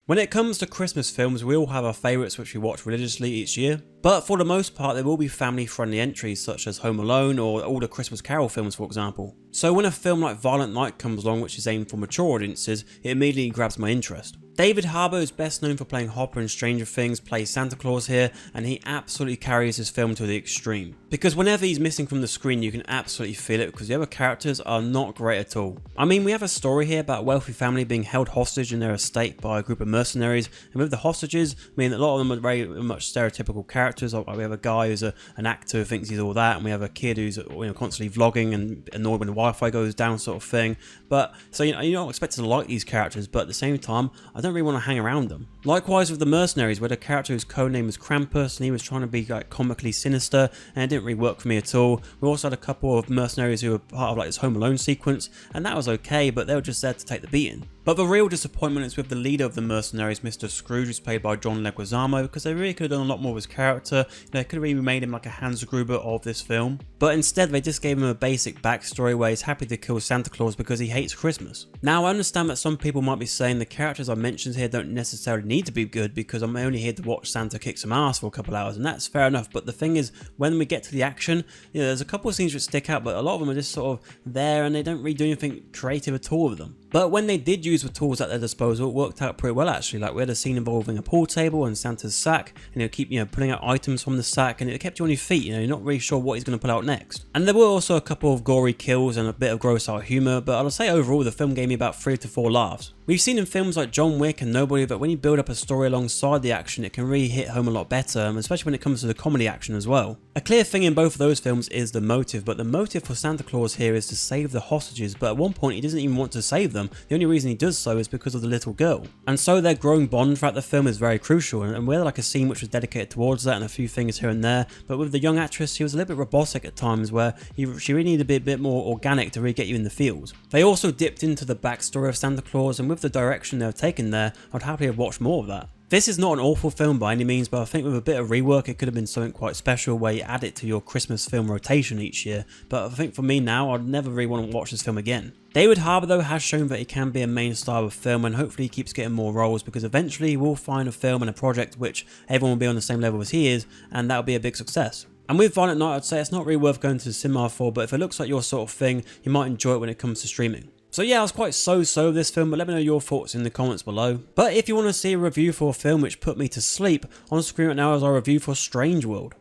When it comes to Christmas films, we all have our favourites which we watch religiously each year, but for the most part there will be family friendly entries such as Home Alone or all the Christmas Carol films for example. So when a film like Violent Night comes along which is aimed for mature audiences, it immediately grabs my interest. David Harbour is best known for playing Hopper in Stranger Things, plays Santa Claus here, and he absolutely carries his film to the extreme. Because whenever he's missing from the screen you can absolutely feel it because the other characters are not great at all. I mean, we have a story here about a wealthy family being held hostage in their estate by a group of mercenaries, and with the hostages, I mean a lot of them are very much stereotypical characters. Like we have a guy who's an actor who thinks he's all that, and we have a kid who's constantly vlogging and annoyed when the Wi-Fi goes down sort of thing. But so you're not expected to like these characters, but at the same time I don't really want to hang around them. Likewise with the mercenaries, where the character whose codename was Krampus and he was trying to be like comically sinister, and it didn't really work for me at all. We also had a couple of mercenaries who were part of like this Home Alone sequence, and that was okay, but they were just there to take the beating. But the real disappointment is with the leader of the mercenaries, Mr. Scrooge, who's played by John Leguizamo, because they really could have done a lot more with his character. They could have even made him like a Hans Gruber of this film. But instead they just gave him a basic backstory where he's happy to kill Santa Claus because he hates Christmas. Now I understand that some people might be saying the characters I mentioned here don't necessarily need to be good because I'm only here to watch Santa kick some ass for a couple hours, and that's fair enough, but the thing is, when we get to the action, there's a couple of scenes which stick out, but a lot of them are just sort of there and they don't really do anything creative at all with them. But when they did use the tools at their disposal, it worked out pretty well actually. Like we had a scene involving a pool table and Santa's sack, and he'll keep pulling out items from the sack, and it kept you on your feet. You're not really sure what he's going to pull out next. And there were also a couple of gory kills and a bit of gross out humour, but I'll say overall the film gave me about 3 to 4 laughs. We've seen in films like John Wick and Nobody that when you build up a story alongside the action, it can really hit home a lot better, especially when it comes to the comedy action as well. A clear thing in both of those films is the motive, but the motive for Santa Claus here is to save the hostages, but at one point he doesn't even want to save them. The only reason he does so is because of the little girl. And so their growing bond throughout the film is very crucial, and we had like a scene which was dedicated towards that and a few things here and there, but with the young actress she was a little bit robotic at times where she really needed to be a bit more organic to really get you in the feels. They also dipped into the backstory of Santa Claus, and with the direction they've taken there, I'd happily have watched more of that. This is not an awful film by any means, but I think with a bit of rework it could have been something quite special where you add it to your Christmas film rotation each year, but I think for me now I'd never really want to watch this film again. David Harbour though has shown that he can be a main star of a film, and hopefully he keeps getting more roles because eventually he will find a film and a project which everyone will be on the same level as he is, and that'll be a big success. And with Violent Night I'd say it's not really worth going to the cinema for, but if it looks like your sort of thing you might enjoy it when it comes to streaming. So yeah, I was quite so-so with this film, but let me know your thoughts in the comments below. But if you want to see a review for a film which put me to sleep, on screen right now is our review for Strange World.